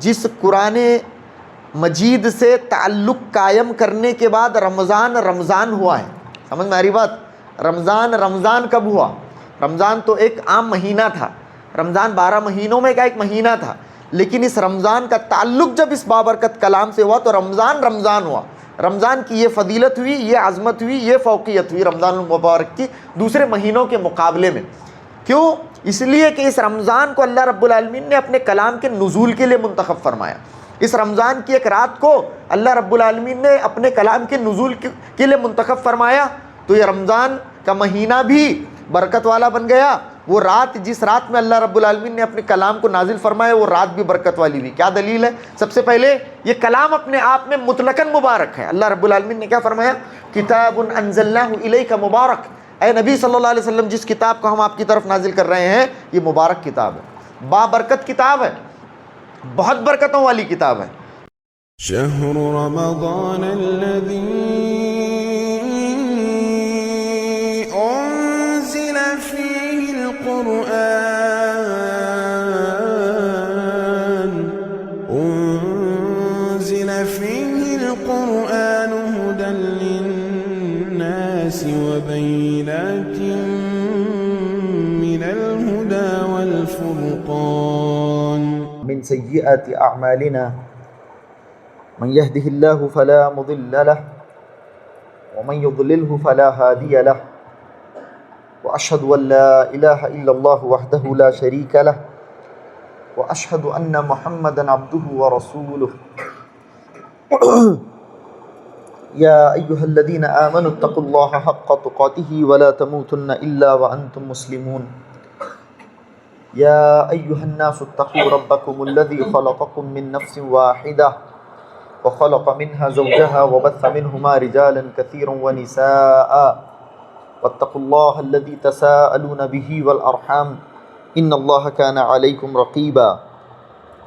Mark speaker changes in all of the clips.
Speaker 1: جس قرآن مجید سے تعلق قائم کرنے کے بعد رمضان ہوا ہے. سمجھ میں آ رہی بات؟ رمضان کب ہوا؟ رمضان تو ایک عام مہینہ تھا، رمضان 12 مہینوں میں کا ایک مہینہ تھا، لیکن اس رمضان کا تعلق جب اس بابرکت کلام سے ہوا تو رمضان ہوا. رمضان کی یہ فضیلت ہوئی، یہ عظمت ہوئی، یہ فوقیت ہوئی رمضان المبارک کی دوسرے مہینوں کے مقابلے میں. کیوں؟ اس لیے کہ اس رمضان کو اللہ رب العالمین نے اپنے کلام کے نزول کے لیے منتخب فرمایا. اس رمضان کی ایک رات کو اللہ رب العالمین نے اپنے کلام کے نزول کے لیے منتخب فرمایا. تو یہ رمضان کا مہینہ بھی برکت والا بن گیا. وہ رات، جس رات میں اللہ رب العالمین نے اپنے کلام کو نازل فرمایا، وہ رات بھی برکت والی ہوئی. کیا دلیل ہے؟ سب سے پہلے یہ کلام اپنے آپ میں مطلقاً مبارک ہے. اللہ رب العالمین نے کیا فرمایا؟ کتاب انزلناہ الیک مبارک. اے نبی صلی اللہ علیہ وسلم، جس کتاب کو ہم آپ کی طرف نازل کر رہے ہیں یہ مبارک کتاب ہے، بابرکت کتاب ہے، بہت برکتوں والی کتاب ہے.
Speaker 2: شہر رمضان الذی انزل فیہ القرآن هدى للناس وبينات من الهدى والفرقان.
Speaker 1: من سيئات أعمالنا من يهده الله فلا مضل له ومن يضلله فلا هادي له وأشهد أن لا إله إلا الله وحده لا شريك له وأشهد أن محمدا عبده ورسوله. يا أيها الذين آمنوا اتقوا الله حق تقاته ولا تموتن إلا وأنتم مسلمون. يا أيها الناس اتقوا ربكم الذي خلقكم من نفس واحدة وخلق منها زوجها وبث منهما رجالا كثيرا ونساء واتقوا الله الذي تساءلون به والأرحام إن الله كان عليكم رقيبا.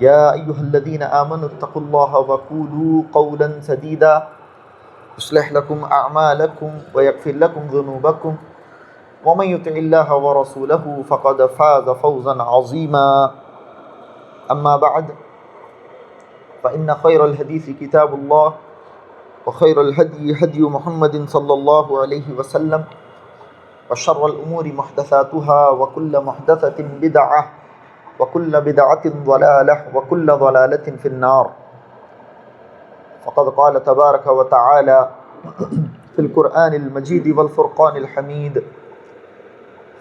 Speaker 1: يا أيها الذين آمنوا اتقوا الله وقولوا قولا سديدا يصلح لكم أعمالكم ويغفر لكم ذنوبكم ومن يطع الله ورسوله فقد فاز فوزا عظيما. أما بعد فإن خير الحديث كتاب الله وخير الهدي هدي محمد صلى الله عليه وسلم وشر الأمور محدثاتها وكل محدثة بدعة وكل بدعة ضلالة وكل ضلالة في النار. فقد قال تبارك وتعالى في القرآن المجيد والفرقان الحميد: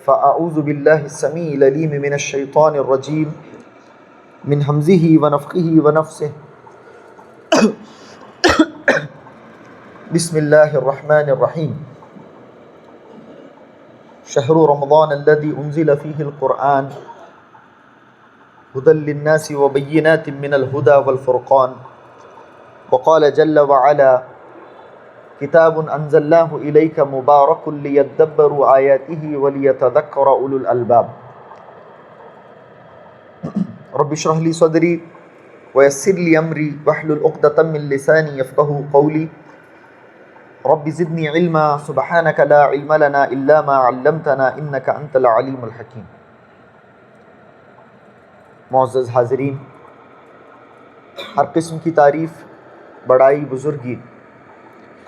Speaker 1: فأعوذ بالله السميع العليم من الشيطان الرجيم من همزه ونفخه ونفسه. بسم الله الرحمن الرحيم. شهر رمضان الذي أنزل فيه القرآن هدى للناس وبينات من الهدى والفرقان. وقال جل وعلا: كتاب أنزلناه إليك مبارك ليدبروا آياته وليتذكر أولو الألباب. رب اشرح لي صدري ويسر لي أمري واحلل عقدة من لساني يفقهوا قولي. رب زدني علما سبحانك لا علم لنا إلا ما علمتنا إنك أنت العليم الحكيم. معزز حاضرین، ہر قسم کی تعریف، بڑائی، بزرگی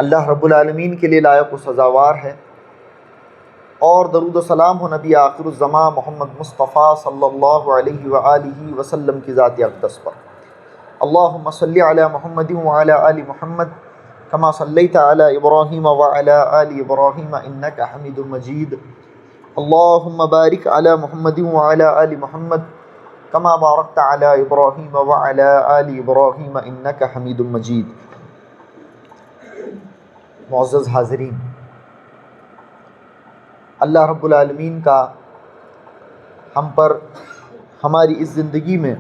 Speaker 1: اللہ رب العالمین کے لیے لائق و سزاوار ہے، اور درود و سلام ہو نبی آخر الزمان محمد مصطفیٰ صلی اللہ علیہ وآلہ وسلم کی ذات اقدس پر. اللہم صلی علی محمد وعلی آل محمد کما صلیت علی ابراہیم وعلی آل ابراہیم انک حمید مجید. اللہم بارک علی محمد وعلی آل محمد کما بارکت علی ابراہیم وعلی آل ابراہیم انک حمید مجید. معزز حاضرین، اللہ رب العالمین کا ہم پر ہماری اس زندگی میں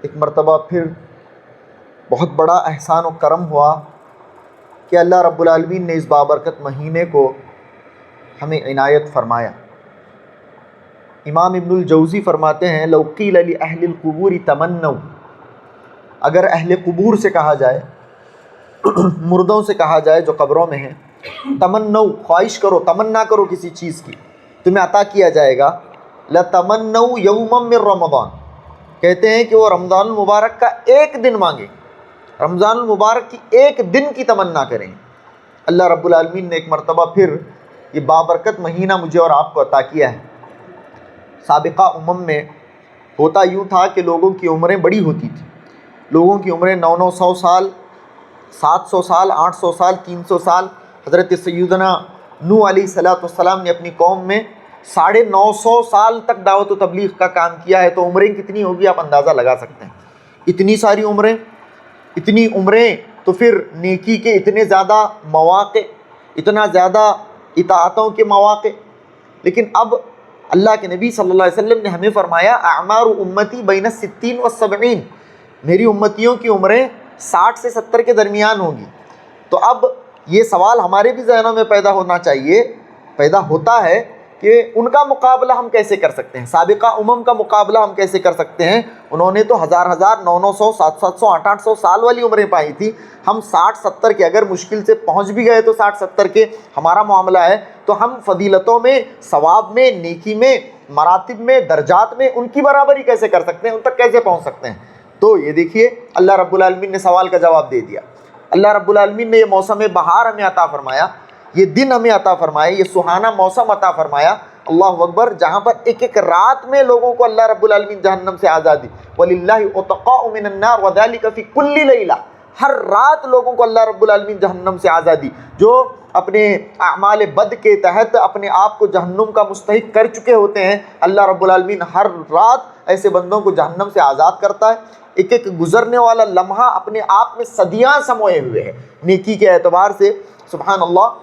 Speaker 1: ایک مرتبہ پھر بہت بڑا احسان و کرم ہوا کہ اللہ رب العالمین نے اس بابرکت مہینے کو ہمیں عنایت فرمایا. امام ابن الجوزی فرماتے ہیں: لو قیل لأہل القبور تمنوا، اگر اہل قبور سے کہا جائے، مردوں سے کہا جائے جو قبروں میں ہیں، تمنوا، خواہش کرو، تمنا کرو کسی چیز کی، تمہیں عطا کیا جائے گا. لتمنوا یوما من رمضان، کہتے ہیں کہ وہ رمضان المبارک کا ایک دن مانگے، رمضان المبارک کی ایک دن کی تمنا کریں، اللہ رب العالمین نے ایک مرتبہ پھر یہ بابرکت مہینہ مجھے اور آپ کو عطا کیا ہے۔ سابقہ امم میں ہوتا یوں تھا کہ لوگوں کی عمریں بڑی ہوتی تھیں، لوگوں کی عمریں 900 سال، 700 سال، 800 سال، 300 سال۔ حضرت سیدنا نوح علیہ السلام نے اپنی قوم میں 950 سال تک دعوت و تبلیغ کا کام کیا ہے، تو عمریں کتنی ہوگی آپ اندازہ لگا سکتے ہیں۔ اتنی ساری عمریں، اتنی عمریں، تو پھر نیکی کے اتنے زیادہ مواقع، اتنا زیادہ اطاعتوں کے مواقع۔ لیکن اب اللہ کے نبی صلی اللہ علیہ وسلم نے ہمیں فرمایا اعمار امتی بین 60 و 70، میری امتیوں کی عمریں 60 سے 70 کے درمیان ہوں گی۔ تو اب یہ سوال ہمارے بھی ذہنوں میں پیدا ہونا چاہیے، پیدا ہوتا ہے کہ ان کا مقابلہ ہم کیسے کر سکتے ہیں، سابقہ امم کا مقابلہ ہم کیسے کر سکتے ہیں؟ انہوں نے تو 1000 900 700 800 سال والی عمریں پائی تھی، ہم 60 70 کے اگر مشکل سے پہنچ بھی گئے تو 60 70 کے ہمارا معاملہ ہے، تو ہم فضیلتوں میں، ثواب میں، نیکی میں، مراتب میں، درجات میں ان کی برابری کیسے کر سکتے ہیں، ان تک کیسے پہنچ سکتے ہیں؟ تو یہ دیکھیے اللہ رب العالمین نے سوال کا جواب دے دیا۔ اللہ رب العالمین نے یہ موسم بہار ہمیں عطا فرمایا، یہ دن ہمیں عطا فرمائے، یہ سہانا موسم عطا فرمایا، اللہ اکبر، جہاں پر ایک ایک رات میں لوگوں کو اللہ رب العالمین جہنم سے آزادی، وَلِلَّهِ عُتَقَاءُ مِنَ النَّارِ وَذَلِكَ فِي كُلِّ لَيْلَةٍ، ہر رات لوگوں کو اللہ رب العالمین جہنم سے آزادی، جو اپنے اعمال بد کے تحت اپنے آپ کو جہنم کا مستحق کر چکے ہوتے ہیں، اللہ رب العالمین ہر رات ایسے بندوں کو جہنم سے آزاد کرتا ہے۔ ایک ایک گزرنے والا لمحہ اپنے آپ میں صدیاں سموئے ہوئے ہیں نیکی کے اعتبار سے، سبحان اللہ۔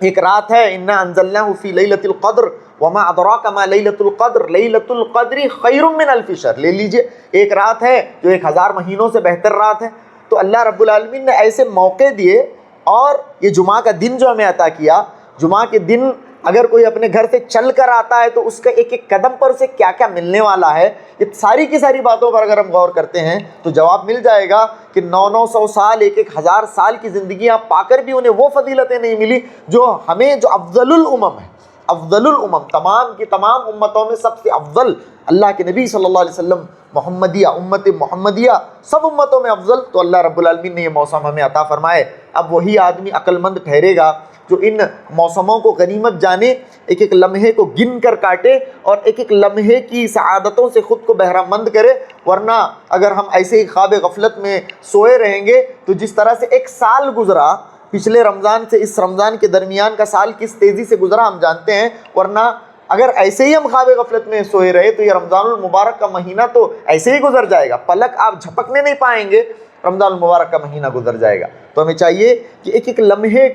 Speaker 1: ایک رات ہے اِنَّا أَنزَلْنَاهُ فِي لَيْلَةِ الْقَدْرِ وَمَا أَدْرَاكَ مَا لَيْلَةُ الْقَدْرِ لَيْلَةُ الْقَدْرِ خَيْرٌ مِّنَ أَلْفِ شَهْرٍ، لے لیجئے ایک رات ہے جو 1000 مہینوں سے بہتر رات ہے۔ تو اللہ رب العالمین نے ایسے موقع دیے، اور یہ جمعہ کا دن جو ہمیں عطا کیا، جمعہ کے دن اگر کوئی اپنے گھر سے چل کر آتا ہے تو اس کا ایک ایک قدم پر اسے کیا کیا ملنے والا ہے، یہ ساری کی ساری باتوں پر اگر ہم غور کرتے ہیں تو جواب مل جائے گا کہ 900 سال، 1000 سال کی زندگیاں پا کر بھی انہیں وہ فضیلتیں نہیں ملی جو ہمیں، جو افضل الامم ہے، افضل الامم، تمام کی تمام امتوں میں سب سے افضل اللہ کے نبی صلی اللہ علیہ وسلم، محمدیہ، امت محمدیہ، سب امتوں میں افضل، تو اللہ رب العالمین نے یہ موسم ہمیں عطا فرمائے۔ اب وہی آدمی عقل مند ٹھہرے گا جو ان موسموں کو غنیمت جانے، ایک ایک لمحے کو گن کر کاٹے، اور ایک ایک لمحے کی سعادتوں سے خود کو بہرہ مند کرے، ورنہ اگر ہم ایسے ہی خواب غفلت میں سوئے رہیں گے تو جس طرح سے ایک سال گزرا، پچھلے رمضان سے اس رمضان کے درمیان کا سال کس تیزی سے گزرا ہم جانتے ہیں، ورنہ اگر ایسے ہی ہم خواب غفلت میں سوئے رہے تو یہ رمضان المبارک کا مہینہ تو ایسے ہی گزر جائے گا، پلک آپ جھپکنے نہیں پائیں گے، رمضان المبارک کا مہینہ گزر جائے گا۔ تو ہمیں چاہیے کہ ایک ایک لمحے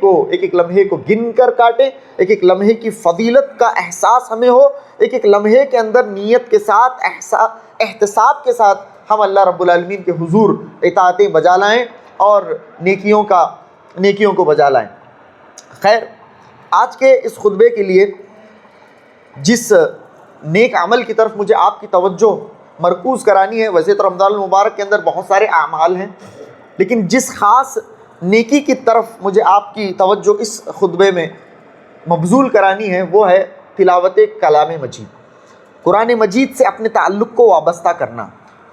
Speaker 1: کو گن کر کاٹیں، ایک ایک لمحے کی فضیلت کا احساس ہمیں ہو، ایک ایک لمحے کے اندر نیت کے ساتھ، احتساب کے ساتھ ہم اللہ رب العالمین کے حضور اطاعتیں بجا لائیں اور نیکیوں کو بجا لائیں۔ خیر، آج کے اس خطبے کے لیے جس نیک عمل کی طرف مجھے آپ کی توجہ مرکوز کرانی ہے، ویسے تو رمضان المبارک کے اندر بہت سارے اعمال ہیں، لیکن جس خاص نیکی کی طرف مجھے آپ کی توجہ اس خطبے میں مبذول کرانی ہے وہ ہے تلاوت کلام مجید، قرآن مجید سے اپنے تعلق کو وابستہ کرنا،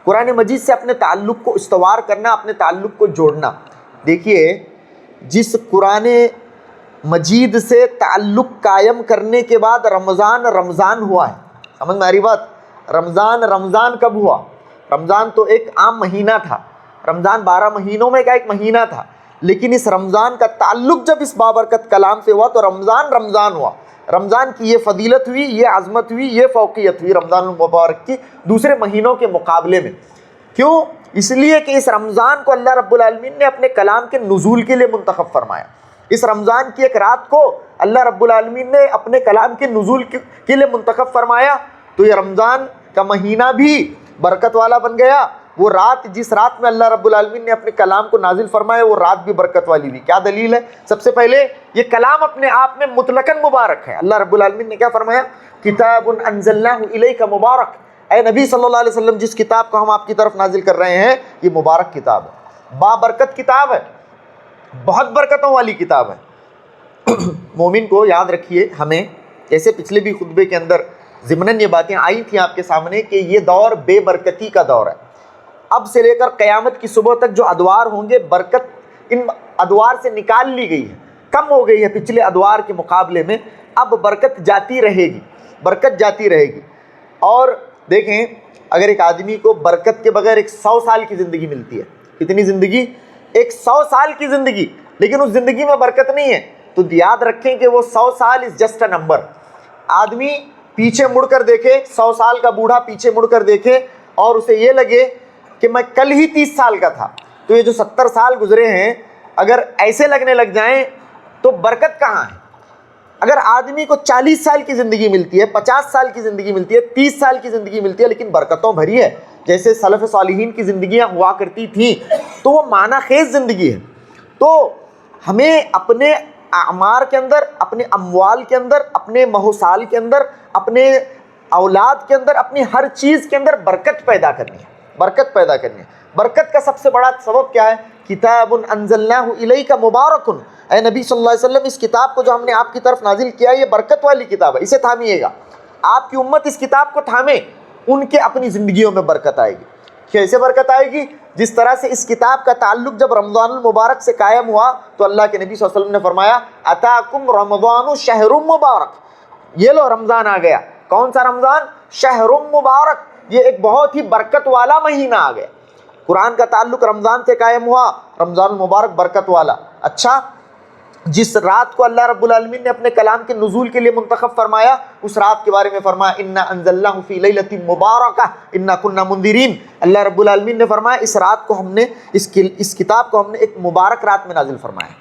Speaker 1: قرآن مجید سے اپنے تعلق کو استوار کرنا، اپنے تعلق کو جوڑنا۔ دیکھیے، جس قرآن مجید سے تعلق قائم کرنے کے بعد رمضان ہوا ہے، سمجھ میں آ رہی بات؟ رمضان کب ہوا؟ رمضان تو ایک عام مہینہ تھا، رمضان 12 مہینوں میں کا ایک مہینہ تھا، لیکن اس رمضان کا تعلق جب اس بابرکت کلام سے ہوا تو رمضان ہوا، رمضان کی یہ فضیلت ہوئی، یہ عظمت ہوئی، یہ فوقیت ہوئی رمضان المبارک کی دوسرے مہینوں کے مقابلے میں۔ کیوں؟ اس لیے کہ اس رمضان کو اللہ رب العالمین نے اپنے کلام کے نزول کے لیے منتخب فرمایا، اس رمضان کی ایک رات کو اللہ رب العالمین نے اپنے کلام کے نزول کے لیے منتخب فرمایا، تو یہ رمضان کا مہینہ بھی برکت والا بن گیا، وہ رات جس رات میں اللہ رب العالمین نے اپنے کلام کو نازل فرمایا وہ رات بھی برکت والی ہوئی۔ کیا دلیل ہے؟ سب سے پہلے یہ کلام اپنے آپ میں مطلقاً مبارک ہے، اللہ رب العالمین نے کیا فرمایا؟ کتاب انزلناہ الیک مبارک، اے نبی صلی اللہ علیہ وسلم جس کتاب کو ہم آپ کی طرف نازل کر رہے ہیں یہ مبارک کتاب ہے، بابرکت کتاب ہے، بہت برکتوں والی کتاب ہے۔ مومن کو یاد رکھیے، ہمیں جیسے پچھلے بھی خطبے کے اندر ضمناً یہ باتیں آئی تھیں آپ کے سامنے کہ یہ دور بے برکتی کا دور ہے. اب سے لے کر قیامت کی صبح تک جو ادوار ہوں گے برکت ان ادوار سے نکال لی گئی ہے، کم ہو گئی ہے پچھلے ادوار کے مقابلے میں. اب برکت جاتی رہے گی، برکت جاتی رہے گی. اور دیکھیں اگر ایک آدمی کو برکت کے بغیر 100 سال کی زندگی ملتی ہے، کتنی زندگی؟ 100 سال کی زندگی، لیکن اس زندگی میں برکت نہیں ہے، تو یاد رکھیں کہ وہ 100 سال از جسٹ اے نمبر. آدمی پیچھے مڑ کر دیکھے، 100 سال کا بوڑھا پیچھے مڑ کر دیکھے اور اسے یہ لگے کہ میں کل ہی 30 سال کا تھا، تو یہ جو 70 سال گزرے ہیں اگر ایسے لگنے لگ جائیں تو برکت کہاں ہے؟ اگر آدمی کو 40 سال کی زندگی ملتی ہے، 50 سال کی زندگی ملتی ہے، 30 سال کی زندگی ملتی ہے، لیکن برکتوں بھری ہے، جیسے سلف صالحین کی زندگیاں ہوا کرتی تھیں، تو وہ معنی خیز زندگی ہے. تو ہمیں اپنے اعمار کے اندر، اپنے اموال کے اندر، اپنے مہوسال کے اندر، اپنے اولاد کے اندر، اپنی ہر چیز کے اندر برکت پیدا کرنی ہے، برکت پیدا کرنی ہے. برکت کا سب سے بڑا سبب کیا ہے؟ کتاب انزلناہ الیک مبارک. اے نبی صلی اللہ علیہ وسلم، اس کتاب کو جو ہم نے آپ کی طرف نازل کیا ہے یہ برکت والی کتاب ہے، اسے تھامیے گا. آپ کی امت اس کتاب کو تھامے، ان کے اپنی زندگیوں میں برکت آئے گی. کیسے برکت آئے گی؟ جس طرح سے اس کتاب کا تعلق جب رمضان المبارک سے قائم ہوا تو اللہ کے نبی صلی اللہ علیہ وسلم نے فرمایا اتاکم رمضان شہر مبارک. یہ لو رمضان آ گیا. کون سا رمضان؟ شہر مبارک. یہ ایک بہت ہی برکت والا مہینہ آ گیا. قرآن کا تعلق رمضان سے قائم ہوا، رمضان المبارک برکت والا. اچھا، جس رات کو اللہ رب العالمین نے اپنے کلام کے نزول کے لیے منتخب فرمایا، اس رات کے بارے میں فرمایا انا انزلناہ فی لیلۃ مبارکہ انا کنا منذرین. اللہ رب العالمین نے فرمایا اس رات کو ہم نے اس کتاب کو ہم نے ایک مبارک رات میں نازل فرمایا.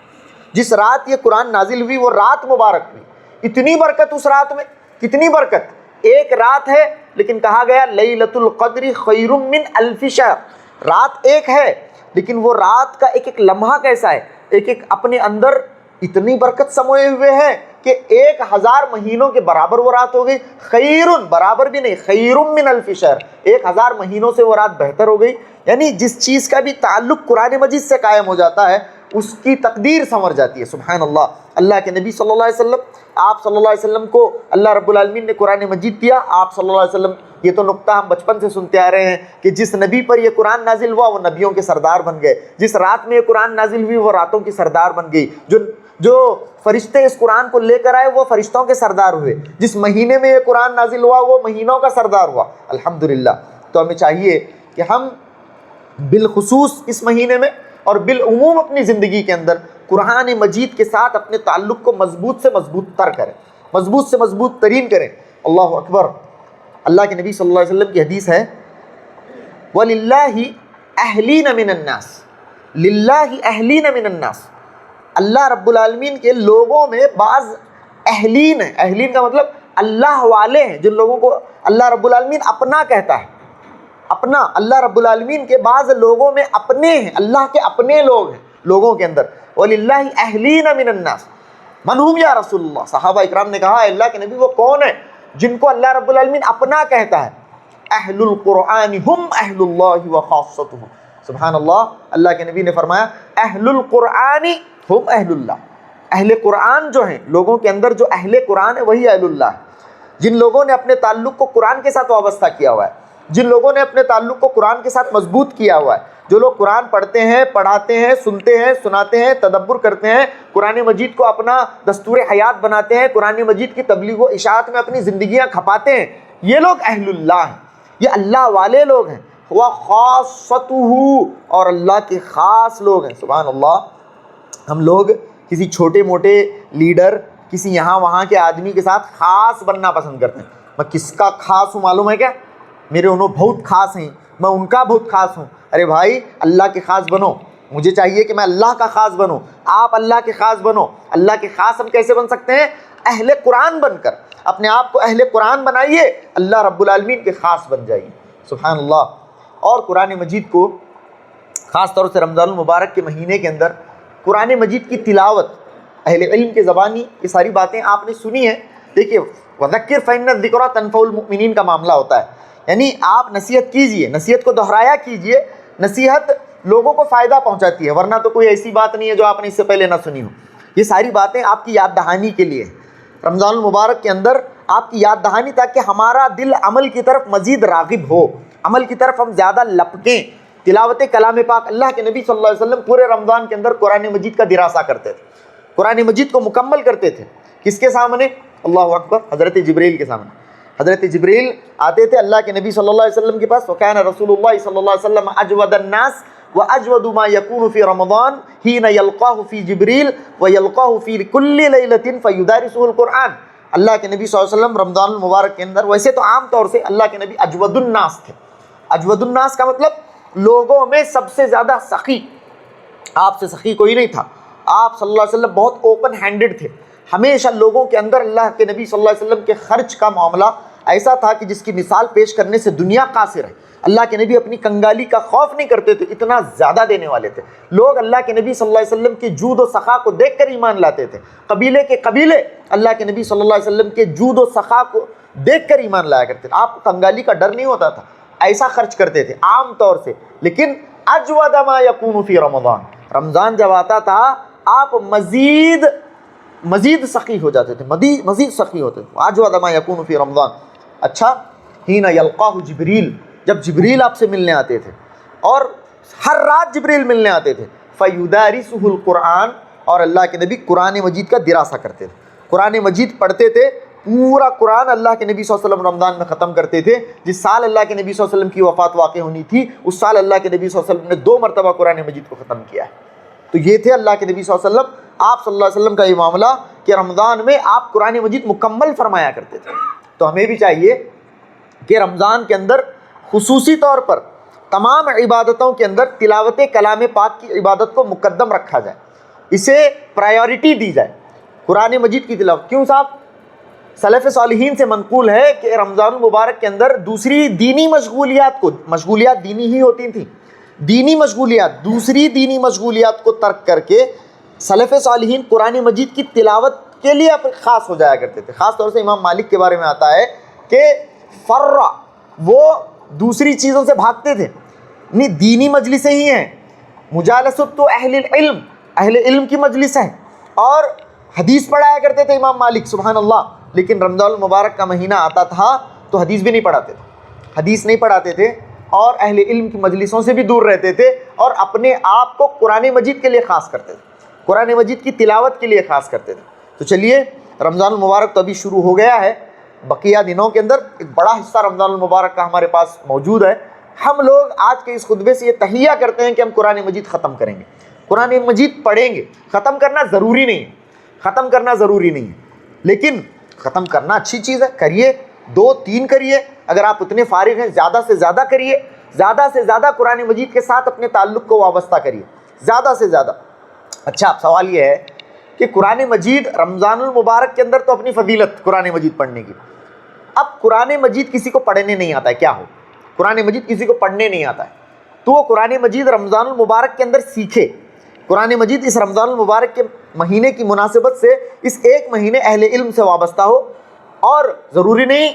Speaker 1: جس رات یہ قرآن نازل ہوئی وہ رات مبارک ہوئی. اتنی برکت اس رات میں، کتنی برکت. ایک رات ہے لیکن کہا گیا لیلۃ القدر خیر من الف شہر. رات ایک ہے لیکن وہ رات کا ایک ایک لمحہ کیسا ہے، ایک ایک اپنے اندر اتنی برکت سموئے ہوئے ہیں کہ 1000 مہینوں کے برابر وہ رات ہو گئی. خیرن برابر بھی نہیں، خیر من الف شہر، 1000 مہینوں سے وہ رات بہتر ہو گئی. یعنی جس چیز کا بھی تعلق قرآن مجید سے قائم ہو جاتا ہے اس کی تقدیر سنور جاتی ہے. سبحان اللہ. اللہ کے نبی صلی اللہ علیہ وسلم، آپ صلی اللہ علیہ وسلم کو اللہ رب العالمین نے قرآن مجید دیا. آپ صلی اللہ علیہ وسلم، یہ تو نقطہ ہم بچپن سے سنتے آ رہے ہیں کہ جس نبی پر یہ قرآن نازل ہوا وہ نبیوں کے سردار بن گئے. جس رات میں یہ قرآن نازل ہوئی وہ راتوں کی سردار بن گئی. جو فرشتے اس قرآن کو لے کر آئے وہ فرشتوں کے سردار ہوئے. جس مہینے میں یہ قرآن نازل ہوا وہ مہینوں کا سردار ہوا. الحمدللہ. تو ہمیں چاہیے کہ ہم بالخصوص اس مہینے میں اور بالعموم اپنی زندگی کے اندر قرآن مجید کے ساتھ اپنے تعلق کو مضبوط سے مضبوط تر کریں، مضبوط سے مضبوط ترین کریں. اللہ اکبر. اللہ کے نبی صلی اللہ علیہ وسلم کی حدیث ہے وَلِلَّهِ أَهْلِينَ مِنَ النَّاسِ. لِلَّهِ أَهْلِينَ مِنَ النَّاسِ. اللہ رب العالمین کے لوگوں میں بعض اہلین ہیں. اہلین کا مطلب اللہ والے ہیں، جن لوگوں کو اللہ رب العالمین اپنا کہتا ہے. اپنا. اللہ رب العالمین کے بعض لوگوں میں اپنے ہیں، اللہ کے اپنے لوگ ہیں لوگوں کے اندر. وَلِلَّهِ أَهْلِينَ مِنَ النَّاسِ. مَنْ هُمْ یا رسول اللہ. صحابہ اکرام نے کہا اللہ کے نبی وہ کون ہیں جن کو اللہ رب العالمین اپنا کہتا ہے؟ اہل القرآن ہم اہل اللہ وخاصتہ. سبحان اللہ. اللہ کے نبی نے فرمایا اہل القرآن ہم اہل اللہ. اہل قرآن جو ہیں، لوگوں کے اندر جو اہل قرآن ہے وہی اہل اللہ ہے. جن لوگوں نے اپنے تعلق کو قرآن کے ساتھ وابستہ کیا ہوا ہے، جن لوگوں نے اپنے تعلق کو قرآن کے ساتھ مضبوط کیا ہوا ہے، جو لوگ قرآن پڑھتے ہیں، پڑھاتے ہیں، سنتے ہیں، سناتے ہیں، تدبر کرتے ہیں، قرآن مجید کو اپنا دستور حیات بناتے ہیں، قرآن مجید کی تبلیغ و اشاعت میں اپنی زندگیاں کھپاتے ہیں، یہ لوگ اہل اللہ ہیں، یہ اللہ والے لوگ ہیں. وَخَاصَّتُهُ. اور اللہ کے خاص لوگ ہیں. سبحان اللہ. ہم لوگ کسی چھوٹے موٹے لیڈر، کسی یہاں وہاں کے آدمی کے ساتھ خاص بننا پسند کرتے ہیں. میں کس کا خاص ہوں معلوم ہے کیا؟ میرے انہوں بہت خاص ہیں، میں ان کا بہت خاص ہوں. ارے بھائی اللہ کے خاص بنو. مجھے چاہیے کہ میں اللہ کا خاص بنوں، آپ اللہ کے خاص بنو. اللہ کے خاص ہم کیسے بن سکتے ہیں؟ اہل قرآن بن کر. اپنے آپ کو اہل قرآن بنائیے، اللہ رب العالمین کے خاص بن جائیے. سبحان اللہ. اور قرآن مجید کو خاص طور سے رمضان المبارک کے مہینے کے اندر قرآن مجید کی تلاوت، اہل علم کے زبانی یہ ساری باتیں آپ نے سنی ہیں. دیکھیے وَذَكِّرْ فَإِنَّ الذِّكْرَىٰ تَنفَعُ الْمُؤْمِنِينَ کا معاملہ ہوتا ہے. یعنی آپ نصیحت کیجئے، نصیحت کو دہرایا کیجئے. نصیحت لوگوں کو فائدہ پہنچاتی ہے، ورنہ تو کوئی ایسی بات نہیں ہے جو آپ نے اس سے پہلے نہ سنی ہو. یہ ساری باتیں آپ کی یاد دہانی کے لیے. رمضان المبارک کے اندر آپ کی یاد دہانی تاکہ ہمارا دل عمل کی طرف مزید راغب ہو، عمل کی طرف ہم زیادہ لپکیں۔ تلاوت کلام پاک، اللہ کے نبی صلی اللہ علیہ وسلم پورے رمضان کے اندر قرآن مجید کا دراسہ کرتے تھے، قرآن مجید کو مکمل کرتے تھے۔ کس کے سامنے؟ اللہ اکبر، حضرت جبریل کے سامنے۔ حضرت جبریل آتے تھے اللہ کے نبی صلی اللہ علیہ وسلم کے پاس، وکان رسول اللہ صلی اللہ علیہ وسلم اجود الناس واجود ما يكون في رمضان حين يلقاه في جبریل ويلقاه في كل ليلة فيدارسه القرآن۔ اللہ کے نبی صلی اللہ علیہ وسلم رمضان المبارک کے اندر، ویسے تو عام طور سے اللہ کے نبی اجود الناس تھے۔ اجود الناس کا مطلب لوگوں میں سب سے زیادہ سخی، آپ سے سخی کوئی نہیں تھا۔ آپ صلی اللہ علیہ وسلم بہت اوپن ہینڈڈ تھے، ہمیشہ لوگوں کے اندر اللہ کے نبی صلی اللہ علیہ وسلم کے خرچ کا معاملہ ایسا تھا کہ جس کی مثال پیش کرنے سے دنیا قاصر ہے۔ اللہ کے نبی اپنی کنگالی کا خوف نہیں کرتے تھے، اتنا زیادہ دینے والے تھے۔ لوگ اللہ کے نبی صلی اللہ علیہ وسلم کی جود و سخا کو دیکھ کر ایمان لاتے تھے، قبیلے کے قبیلے اللہ کے نبی صلی اللہ علیہ وسلم کے جود و سخا کو دیکھ کر ایمان لایا کرتے تھے۔ آپ کو کنگالی کا ڈر نہیں ہوتا تھا، ایسا خرچ کرتے تھے عام طور سے۔ لیکن اجود ما یکون فی رمضان، رمضان جب آتا تھا آپ مزید سخی ہو جاتے تھے، مزید سخی ہوتے تھے۔ اجود ما یکون فی رمضان۔ اچھا، حین یلقاہ جبریل، جب جبریل آپ سے ملنے آتے تھے، اور ہر رات جبریل ملنے آتے تھے، فیدارسہ القرآن، اور اللہ کے نبی قرآن مجید کا دراسہ کرتے تھے، قرآن مجید پڑھتے تھے۔ پورا قرآن اللہ کے نبی صلی اللہ علیہ وسلم رمضان میں ختم کرتے تھے۔ جس سال اللہ کے نبی صلی اللہ علیہ وسلم کی وفات واقع ہونی تھی، اس سال اللہ کے نبی صلی اللہ علیہ وسلم نے 2 مرتبہ قرآن مجید کو ختم کیا ہے۔ تو یہ تھے اللہ کے نبی صلی اللہ علیہ وسلم، آپ صلی اللہ علیہ وسلم کا یہ معاملہ کہ رمضان میں آپ قرآن مجید مکمل فرمایا کرتے تھے۔ تو ہمیں بھی چاہیے کہ رمضان کے اندر خصوصی طور پر تمام عبادتوں کے اندر تلاوت کلام پاک کی عبادت کو مقدم رکھا جائے، اسے پرائیورٹی دی جائے، قرآن مجید کی تلاوت۔ کیوں صاحب؟ سلف صالحین سے منقول ہے کہ رمضان المبارک کے اندر دوسری دینی مشغولیات دینی ہی ہوتی تھیں، دینی مشغولیات، دوسری دینی مشغولیات کو ترک کر کے سلف صالحین قرآن مجید کی تلاوت کے لیے خاص ہو جایا کرتے تھے۔ خاص طور سے امام مالک کے بارے میں آتا ہے کہ فرّا، وہ دوسری چیزوں سے بھاگتے تھے، نہیں دینی مجلسیں ہی ہیں، مجالست تو اہل علم کی مجلس ہے، اور حدیث پڑھایا کرتے تھے امام مالک، سبحان اللہ۔ لیکن رمضان المبارک کا مہینہ آتا تھا تو حدیث بھی نہیں پڑھاتے تھے، حدیث نہیں پڑھاتے تھے، اور اہل علم کی مجلسوں سے بھی دور رہتے تھے، اور اپنے آپ کو قرآن مجید کے لیے خاص کرتے تھے، قرآن مجید کی تلاوت کے لیے خاص کرتے تھے۔ تو چلیے، رمضان المبارک تو ابھی شروع ہو گیا ہے، بقیہ دنوں کے اندر ایک بڑا حصہ رمضان المبارک کا ہمارے پاس موجود ہے۔ ہم لوگ آج کے اس خطبے سے یہ تہیہ کرتے ہیں کہ ہم قرآن مجید ختم کریں گے، قرآن مجید پڑھیں گے۔ ختم کرنا ضروری نہیں ہے، ختم کرنا ضروری نہیں ہے، لیکن ختم کرنا اچھی چیز ہے، کریے، 2-3 کریے۔ اگر آپ اتنے فارغ ہیں، زیادہ سے زیادہ کریے، زیادہ سے زیادہ قرآن مجید کے ساتھ اپنے تعلق کو وابستہ کریے، زیادہ سے زیادہ۔ اچھا، اب سوال یہ ہے کہ قرآن مجید رمضان المبارک کے اندر تو اپنی فضیلت قرآن مجید پڑھنے کی، اب قرآن مجید کسی کو پڑھنے نہیں آتا ہے، کیا ہو؟ قرآن مجید کسی کو پڑھنے نہیں آتا ہے تو وہ قرآن مجید رمضان المبارک کے اندر سیکھے۔ قرآن مجید اس رمضان المبارک کے مہینے کی مناسبت سے اس ایک مہینے اہل علم سے وابستہ ہو، اور ضروری نہیں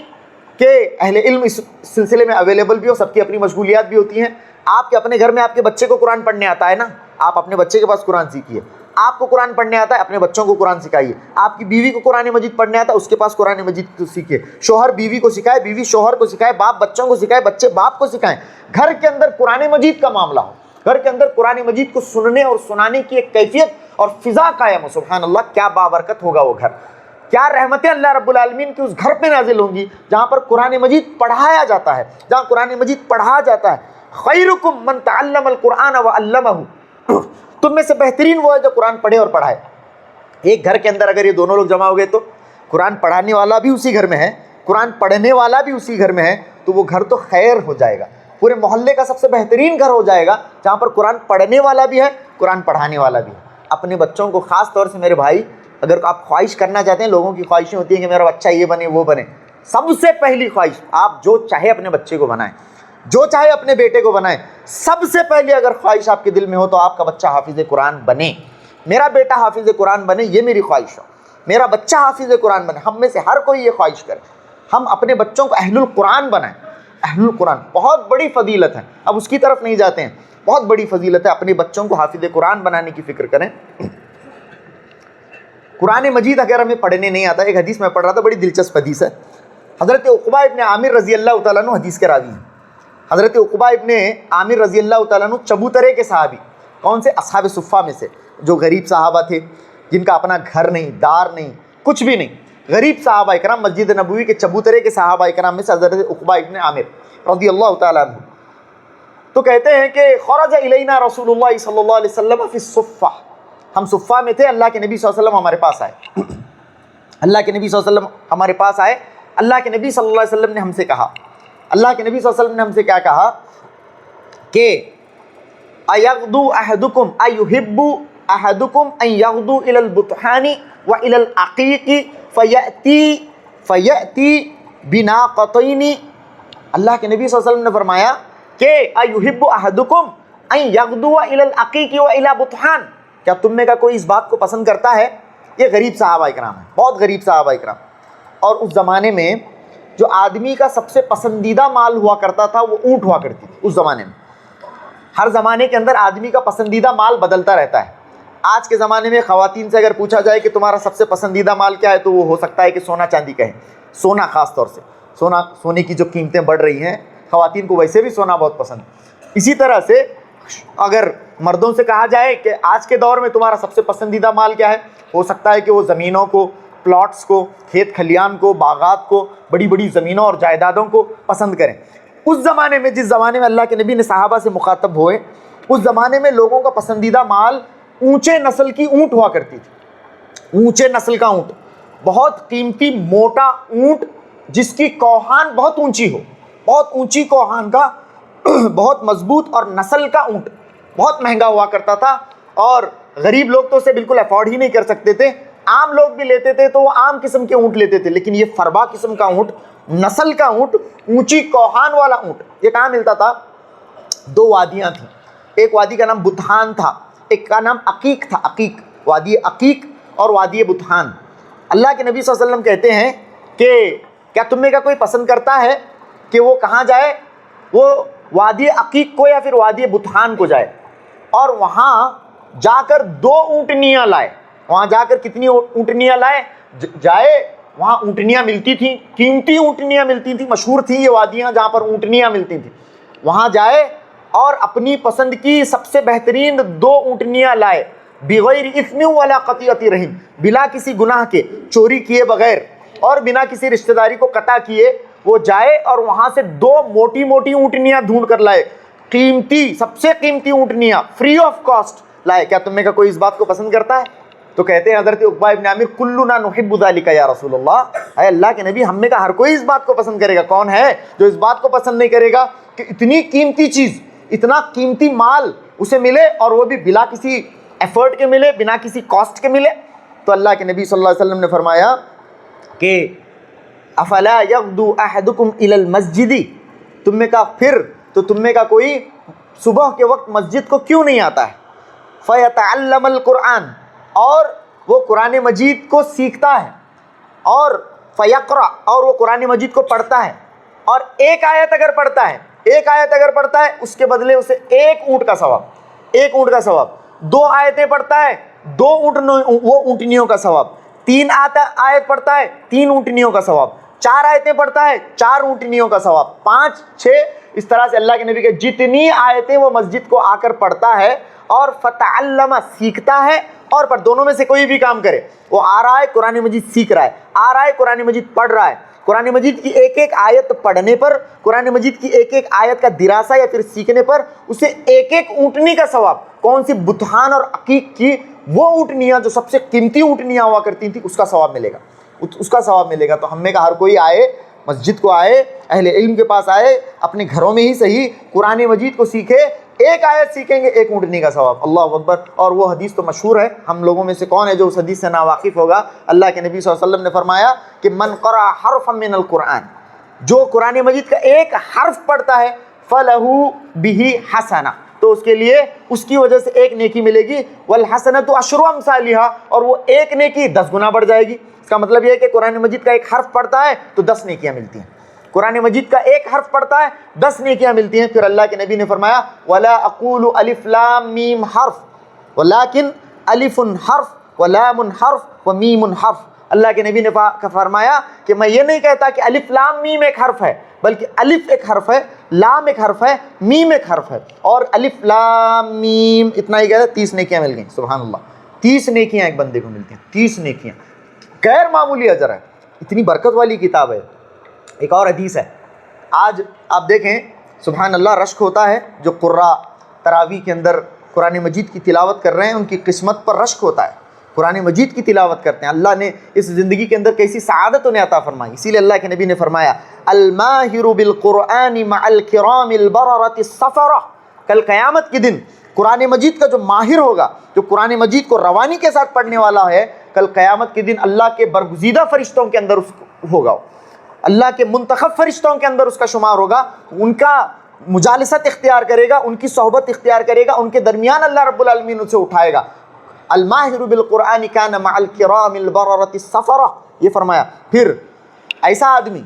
Speaker 1: کہ اہل علم اس سلسلے میں اویلیبل بھی ہو، سب کی اپنی مشغولیات بھی ہوتی ہیں۔ آپ کے اپنے گھر میں آپ کے بچے کو قرآن پڑھنے آتا ہے نا، آپ اپنے بچے کے پاس قرآن سیکھیے۔ آپ کو قرآن پڑھنے آتا ہے، اپنے بچوں کو قرآن سکھائیے۔ آپ کی بیوی کو قرآن مجید پڑھنے آتا ہے، اس کے پاس قرآن مجید سیکھیے۔ شوہر بیوی کو سکھائے، بیوی شوہر کو سکھائے، باپ بچوں کو سکھائے، بچے باپ کو سکھائیں۔ گھر کے اندر قرآن مجید کا معاملہ ہو، گھر کے اندر قرآن مجید کو سننے اور سنانے کی ایک کیفیت اور فضا قائم ہو، سبحان اللہ، کیا بابرکت ہوگا وہ گھر، کیا رحمتیں اللہ رب العالمین کی اس گھر پہ نازل ہوں گی جہاں پر قرآن مجید پڑھایا جاتا ہے، جہاں قرآن مجید پڑھا جاتا ہے۔ خیرکم من تعلم القرآن وعلمہ، تم میں سے بہترین وہ ہے جو قرآن پڑھے اور پڑھائے۔ ایک گھر کے اندر اگر یہ دونوں لوگ جمع ہو گئے تو قرآن پڑھانے والا بھی اسی گھر میں ہے، قرآن پڑھنے والا بھی اسی گھر میں ہے، تو وہ گھر تو خیر ہو جائے گا، پورے محلے کا سب سے بہترین گھر ہو جائے گا جہاں پر قرآن پڑھنے والا بھی ہے، قرآن پڑھانے والا بھی ہے۔ اپنے بچوں کو خاص طور سے میرے بھائی، اگر آپ خواہش کرنا چاہتے ہیں، لوگوں کی خواہشیں ہوتی ہیں کہ میرا بچہ یہ بنے وہ بنے، سب سے پہلی خواہش آپ جو چاہے اپنے بچے کو بنائیں، جو چاہے اپنے بیٹے کو بنائیں، سب سے پہلے اگر خواہش آپ کے دل میں ہو تو آپ کا بچہ حافظ قرآن بنے، میرا بیٹا حافظ قرآن بنے، یہ میری خواہش ہو، میرا بچہ حافظ قرآن بنے۔ ہم میں سے ہر کوئی یہ خواہش کرے، ہم اپنے بچوں کو اہل القرآن بنائیں۔ اہل القرآن بہت بڑی فضیلت ہے، اب اس کی طرف نہیں جاتے ہیں، بہت بڑی فضیلت ہے، اپنے بچوں کو حافظ قرآن بنانے کی فکر کریں۔ قرآن مجید اگر ہمیں پڑھنے نہیں آتا، ایک حدیث میں پڑھ رہا تھا، بڑی دلچسپ حدیث ہے. حضرت عقبہ ابن عامر رضی اللہ تعالیٰ عنہ حدیث کے راوی ہیں. حضرت عقبہ ابن عامر رضی اللہ تعالیٰ عنہ چبوترے کے صحابی، کون سے؟ اصحاب صفہ میں سے، جو غریب صحابہ تھے، جن کا اپنا گھر نہیں، دار نہیں، کچھ بھی نہیں، غریب صحابہ اکرام، مسجد نبوی کے چبوترے کے صحابہ اکرام میں سے حضرت عقبہ ابن عامر رضی اللہ تعالیٰ عنہ. تو کہتے ہیں کہ خرج الینا رسول اللہ صلی اللہ علیہ وسلم فی الصفہ، ہم صفہ میں تھے، اللہ کے نبی صلی اللہ علیہ وسلم ہمارے پاس آئے. اللہ کے نبی صلی اللہ علیہ وسلم ہمارے پاس آئے. اللہ کے نبی صلی اللہ علیہ وسلم نے ہم سے کہا، اللہ کے نبی صلی اللہ علیہ وسلم نے ہم سے کیا کہا کہ ایغدو احدکم ایحب احدکم ان یغدو الی البطحان والی العقیق فیأتی بناقتین. اللہ کے نبی صلی اللہ علیہ وسلم نے فرمایا کہ ایحب احدکم ان یغدو الی العقیق والی بطحان، کیا تم میں کا کوئی اس بات کو پسند کرتا ہے؟ یہ غریب صحابہ اکرام ہیں، بہت غریب صحابہ اکرام. اور اس زمانے میں جو آدمی کا سب سے پسندیدہ مال ہوا کرتا تھا وہ اونٹ ہوا کرتی تھی. اس زمانے میں ہر زمانے کے اندر آدمی کا پسندیدہ مال بدلتا رہتا ہے. آج کے زمانے میں خواتین سے اگر پوچھا جائے کہ تمہارا سب سے پسندیدہ مال کیا ہے، تو وہ ہو سکتا ہے کہ سونا چاندی کہیں. سونا خاص طور سے، سونے کی جو قیمتیں بڑھ رہی ہیں، خواتین کو ویسے بھی سونا بہت پسند. اسی طرح سے اگر مردوں سے کہا جائے کہ آج کے دور میں تمہارا سب سے پسندیدہ مال کیا ہے، ہو سکتا ہے کہ وہ زمینوں کو، پلاٹس کو، کھیت کھلیان کو، باغات کو، بڑی بڑی زمینوں اور جائیدادوں کو پسند کریں. اس زمانے میں، جس زمانے میں اللہ کے نبی نے صحابہ سے مخاطب ہوئے، اس زمانے میں لوگوں کا پسندیدہ مال اونچے نسل کی اونٹ ہوا کرتی تھی. اونچے نسل کا اونٹ، بہت قیمتی موٹا اونٹ جس کی کوہان بہت اونچی ہو، بہت اونچی کوہان کا، بہت مضبوط اور نسل کا اونٹ بہت مہنگا ہوا کرتا تھا. اور غریب لوگ تو اسے بالکل افورڈ ہی نہیں کر سکتے تھے. عام لوگ بھی لیتے تھے تو وہ عام قسم کے اونٹ لیتے تھے، لیکن یہ فربا قسم کا اونٹ، نسل کا اونٹ، اونچی کوہان والا اونٹ، یہ کہاں ملتا تھا؟ دو وادیاں تھیں. ایک وادی کا نام بطحان تھا، ایک کا نام عقیق تھا. عقیق، وادی عقیق اور وادی بطحان. اللہ کے نبی صلی اللہ علیہ وسلم کہتے ہیں کہ کیا تم میں کا کوئی پسند کرتا ہے کہ وہ کہاں جائے؟ وہ وادی عقیق کو یا پھر وادی بطحان کو جائے اور وہاں جا کر 2 اونٹنیاں لائے. وہاں جا کر کتنی اونٹنیاں لائے؟ جائے، وہاں اونٹنیاں ملتی تھیں، قیمتی اونٹنیاں ملتی تھیں، مشہور تھیں یہ وادیاں جہاں پر اونٹنیاں ملتی تھیں. وہاں جائے اور اپنی پسند کی سب سے بہترین 2 اونٹنیاں لائے، بغیر اثم ولا قطیعۃ رحم، بلا کسی گناہ کے، چوری کیے بغیر اور بنا کسی رشتہ داری کو قطع کیے. وہ جائے اور وہاں سے 2 موٹی موٹی اونٹنیاں ڈھونڈ کر لائے، قیمتی، سب سے قیمتی اونٹنیاں، فری آف کاسٹ لائے. کیا تم میں کا کوئی اس بات کو پسند کرتا ہے؟ تو کہتے ہیں حضرت عقبہ ابن عامر کلنا نحب ذلک یا رسول اللہ، اے اللہ کے نبی، ہم میں کا ہر کوئی اس بات کو پسند کرے گا. کون ہے جو اس بات کو پسند نہیں کرے گا کہ اتنی قیمتی چیز، اتنا قیمتی مال اسے ملے اور وہ بھی بلا کسی ایفرٹ کے ملے، بنا کسی کاسٹ کے ملے. تو اللہ کے نبی صلی اللہ علیہ وسلم نے فرمایا کہ افلا یغدو احدکم الی المسجد، تم میں کا پھر تو تم میں کا کوئی صبح کے وقت مسجد کو کیوں نہیں آتا ہے؟ فیتعلم القرآن، اور وہ قرآن مجید کو سیکھتا ہے، اور فیقرأ، اور وہ قرآن مجید کو پڑھتا ہے. اور ایک آیت اگر پڑھتا ہے، ایک آیت اگر پڑھتا ہے، اس کے بدلے اسے 1 اونٹ کا ثواب، 1 اونٹ کا ثواب. 2 آیتیں پڑھتا ہے، 2 اونٹنیوں کا ثواب. 3 آیت پڑھتا ہے، 3 اونٹنیوں کا ثواب. 4 آیتیں پڑھتا ہے، 4 اونٹنیوں کا ثواب. 5 6 اس طرح سے اللہ کے نبی کے جتنی آیتیں وہ مسجد کو آ کر پڑھتا ہے اور فتعلم سیکھتا ہے، اور پر دونوں میں سے کوئی بھی کام کرے، وہ آ رہا ہے قرآن مجید سیکھ رہا ہے، آ رہا ہے قرآن مجید پڑھ رہا ہے. قرآن مجید کی ایک ایک آیت پڑھنے پر، قرآن مجید کی ایک ایک آیت کا دراسہ یا پھر سیکھنے پر اسے 1 اونٹنی کا ثواب. کون سی؟ بطحان اور عقیق کی وہ اونٹنیاں جو سب سے قیمتی اونٹنیاں ہوا کرتی تھیں، اس کا ثواب ملے گا، اس کا ثواب ملے گا. تو ہم میں کا ہر کوئی آئے، مسجد کو آئے، اہل علم کے پاس آئے، اپنے گھروں میں ہی صحیح قرآن مجید کو سیکھے. 1 آیت سیکھیں گے، 1 اونٹنی کا ثواب. اللہ اکبر. اور وہ حدیث تو مشہور ہے، ہم لوگوں میں سے کون ہے جو اس حدیث سے ناواقف ہوگا؟ اللہ کے نبی صلی اللہ علیہ وسلم نے فرمایا کہ من قرأ حرفا من القرآن، جو قرآن مجید کا 1 حرف پڑھتا ہے، فلہ بہ حسنہ، تو اس کے لیے اس کی وجہ سے 1 نیکی ملے گی. والحسنۃ عشر امثالھا، اور وہ 1 نیکی 10 گنا بڑھ جائے گی. اس کا مطلب یہ ہے کہ قرآن مجید کا 1 حرف پڑھتا ہے تو 10 نیکیاں ملتی ہیں. قرآن مجید کا 1 حرف پڑھتا ہے 10 نیکیاں ملتی ہیں. پھر اللہ کے نبی نے فرمایا وَلَا أَقُولُ أَلِف لام میم حرف وَلَكِنْ أَلِفٌ حرف ولام حرف ومیم حرف. اللہ کے نبی نے فرمایا کہ میں یہ نہیں کہتا کہ الف لام میم ایک حرف ہے، بلکہ الف ایک حرف ہے، لام ایک حرف ہے، میم ایک حرف ہے. اور الف لام میم اتنا ہی کہتا 30 نیکیاں مل گئیں. سبحان اللہ، 30 نیکیاں ایک بندے کو ملتی ہیں، 30 نیکیاں، غیر معمولی اجر ہے. اتنی برکت والی کتاب ہے. ایک اور حدیث ہے، آج آپ دیکھیں سبحان اللہ رشک ہوتا ہے جو قراء تراویح کے اندر قرآن مجید کی تلاوت کر رہے ہیں، ان کی قسمت پر رشک ہوتا ہے. قرآن مجید کی تلاوت کرتے ہیں. اللہ نے اس زندگی کے اندر کیسی سعادت انہیں عطا فرمائی. اسی لیے اللہ کے نبی نے فرمایا الماہر بالقرآن مع الکرام البررۃ السفرہ. کل قیامت کے دن قرآن مجید کا جو ماہر ہوگا، جو قرآن مجید کو روانی کے ساتھ پڑھنے والا ہے، کل قیامت کے دن اللہ کے برگزیدہ فرشتوں کے اندر اس ہوگا، اللہ کے منتخب فرشتوں کے اندر اس کا شمار ہوگا. ان کا مجالست اختیار کرے گا، ان کی صحبت اختیار کرے گا، ان کے درمیان اللہ رب العالمین اسے اٹھائے گا. الماہر بالقرآن کان مع الکرام البررۃ السفرہ، یہ فرمایا. پھر ایسا آدمی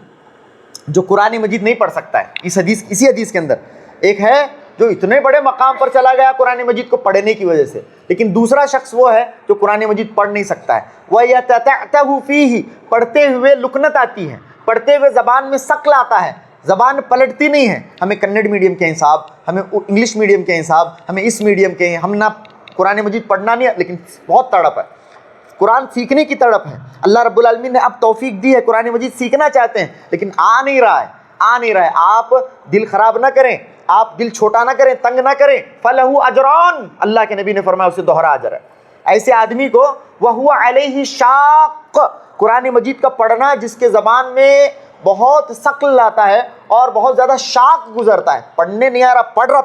Speaker 1: جو قرآن مجید نہیں پڑھ سکتا ہے، اسی حدیث کے اندر ایک ہے جو اتنے بڑے مقام پر چلا گیا قرآن مجید کو پڑھنے کی وجہ سے، لیکن دوسرا شخص وہ ہے جو قرآن مجید پڑھ نہیں سکتا ہے. وَيَتَتَعْتَهُ فِيهِ، پڑھتے ہوئے لکنت آتی ہے، پڑھتے ہوئے زبان میں ثقل آتا ہے، زبان پلٹتی نہیں ہے. ہمیں کنڑ میڈیم کے حساب، ہمیں انگلش میڈیم کے حساب، ہمیں اس میڈیم کے، ہم نہ قرآن مجید پڑھنا نہیں ہے، لیکن بہت تڑپ ہے، قرآن سیکھنے کی تڑپ ہے. اللہ رب العالمین نے اب توفیق دی ہے، قرآن مجید سیکھنا چاہتے ہیں لیکن آ نہیں رہا ہے. آپ دل خراب نہ کریں، آپ دل چھوٹا نہ کریں، تنگ نہ کریں. فَلَهُ أَجْرَانِ، اللہ کے نبی نے فرمایا اسے دوہرا اجر ہے. ایسے آدمی کو وَهُوَ عَلَيْهِ شَاقٌ، قرآن مجید کا پڑھنا جس کے زبان میں بہت ثقل لاتا ہے اور بہت زیادہ شاق گزرتا ہے، پڑھنے نہیں آ رہا، پڑھ رہا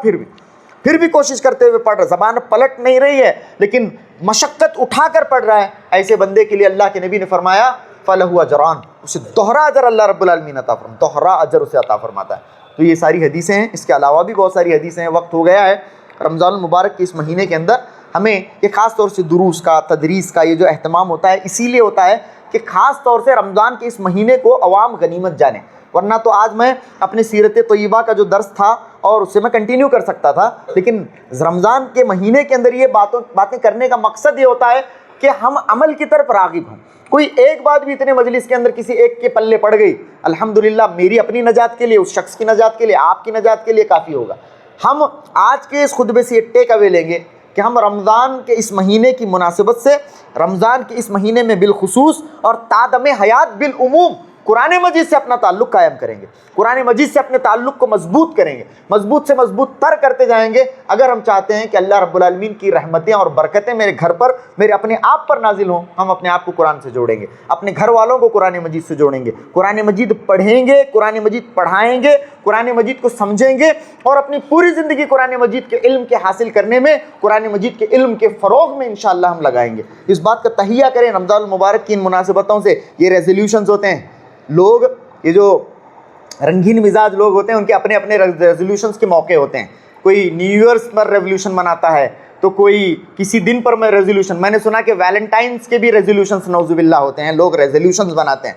Speaker 1: پھر بھی کوشش کرتے ہوئے پڑھ رہا، زبان پلٹ نہیں رہی ہے لیکن مشقت اٹھا کر پڑھ رہا ہے، ایسے بندے کے لیے اللہ کے نبی نے فرمایا فَلَهُ أَجْرَانِ، اسے دوہرا اجر اللہ رب العالمین عطا فرماتا ہے، دوہرا اجر اسے عطا فرماتا ہے. تو یہ ساری حدیثیں ہیں، اس کے علاوہ بھی بہت ساری حدیثیں ہیں. وقت ہو گیا ہے. رمضان المبارک کے اس مہینے کے اندر ہمیں یہ خاص طور سے دروس کا، تدریس کا یہ جو اہتمام ہوتا ہے، اسی لیے ہوتا ہے کہ خاص طور سے رمضان کے اس مہینے کو عوام غنیمت جانیں. ورنہ تو آج میں اپنے سیرت طیبہ کا جو درس تھا اور اسے میں کنٹینیو کر سکتا تھا، لیکن رمضان کے مہینے کے اندر یہ باتیں کرنے کا مقصد یہ ہوتا ہے کہ ہم عمل کی طرف راغب ہوں. کوئی ایک بات بھی اتنے مجلس کے اندر کسی ایک کے پلے پڑ گئی، الحمدللہ میری اپنی نجات کے لیے، اس شخص کی نجات کے لیے، آپ کی نجات کے لیے کافی ہوگا. ہم آج کے اس خطبے سے ٹیک اوے لیں گے کہ ہم رمضان کے اس مہینے کی مناسبت سے، رمضان کے اس مہینے میں بالخصوص اور تادم حیات بالعموم قرآن مجید سے اپنا تعلق قائم کریں گے، قرآن مجید سے اپنے تعلق کو مضبوط کریں گے، مضبوط سے مضبوط تر کرتے جائیں گے. اگر ہم چاہتے ہیں کہ اللہ رب العالمین کی رحمتیں اور برکتیں میرے گھر پر، میرے اپنے آپ پر نازل ہوں، ہم اپنے آپ کو قرآن سے جوڑیں گے، اپنے گھر والوں کو قرآن مجید سے جوڑیں گے، قرآن مجید پڑھیں گے، قرآن مجید پڑھائیں گے، قرآن مجید کو سمجھیں گے اور اپنی پوری زندگی قرآن مجید کے علم کے حاصل کرنے میں، قرآن مجید کے علم کے فروغ میں انشاءاللہ ہم لگائیں گے. اس بات کا تہیہ کریں. رمضان المبارک کی ان مناسبتوں سے یہ ریزولوشنز ہوتے ہیں. لوگ یہ جو رنگین مزاج لوگ ہوتے ہیں ان کے اپنے اپنے ریزولوشنز کے موقع ہوتے ہیں. کوئی نیو ایئرس پر ریزولوشن مناتا ہے، تو کوئی کسی دن پر میں ریزولوشن. میں نے سنا کہ ویلنٹائنس کے بھی ریزولوشنز نعوذ باللہ ہوتے ہیں، لوگ ریزولوشنز بناتے ہیں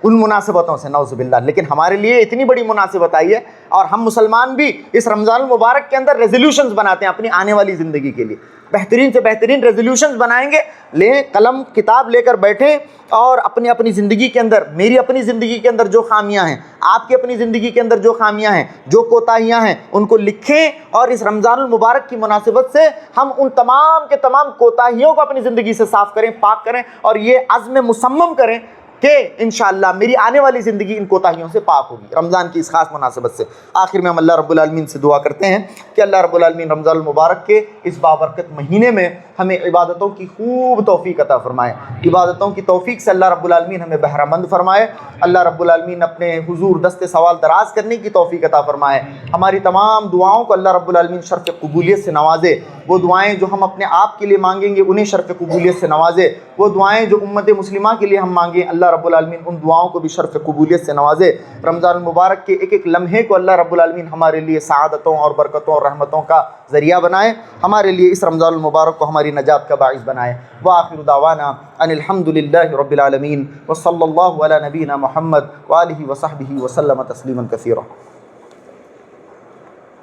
Speaker 1: ان مناسبتوں سے نعوذ باللہ. لیکن ہمارے لیے اتنی بڑی مناسبت آئی ہے اور ہم مسلمان بھی اس رمضان المبارک کے اندر ریزولوشنز بناتے ہیں اپنی آنے والی زندگی کے لیے. بہترین سے بہترین ریزولوشنز بنائیں گے. لیں قلم کتاب لے کر بیٹھیں اور اپنی اپنی زندگی کے اندر، میری اپنی زندگی کے اندر جو خامیاں ہیں، آپ کی اپنی زندگی کے اندر جو خامیاں ہیں، جو کوتاہیاں ہیں، ان کو لکھیں اور اس رمضان المبارک کی مناسبت سے ہم ان تمام کے تمام کوتاہیوں کو اپنی زندگی سے صاف کریں، پاک کریں اور یہ عزم مصمم کریں کہ انشاءاللہ میری آنے والی زندگی ان کوتاہیوں سے پاک ہوگی رمضان کی اس خاص مناسبت سے. آخر میں ہم اللہ رب العالمین سے دعا کرتے ہیں کہ اللہ رب العالمین رمضان المبارک کے اس بابرکت مہینے میں ہمیں عبادتوں کی خوب توفیق عطا فرمائے. عبادتوں کی توفیق سے اللہ رب العالمین ہمیں بہرہ مند فرمائے. اللہ رب العالمین اپنے حضور دست سوال دراز کرنے کی توفیق عطا فرمائے. ہماری تمام دعاؤں کو اللہ رب العالمین شرف قبولیت سے نوازے. وہ دعائیں جو ہم اپنے آپ کے لیے مانگیں گے انہیں شرف قبولیت سے نوازے. وہ دعائیں جو امت مسلمہ کے لیے ہم مانگیں اللہ رب العالمین ان دعاؤں کو بھی شرف قبولیت سے نوازے. رمضان المبارک کے ایک ایک لمحے کو اللہ رب العالمین ہمارے لیے سعادتوں اور برکتوں اور رحمتوں کا ذریعہ بنائے. ہمارے لیے اس رمضان المبارک کو ہماری نجات کا باعث بنائے. وآخر دعوانا ان الحمد للہ رب العالمین وصلی اللہ علی نبینا محمد وآلہ وصحبہ وسلم تسلیما کثیرا.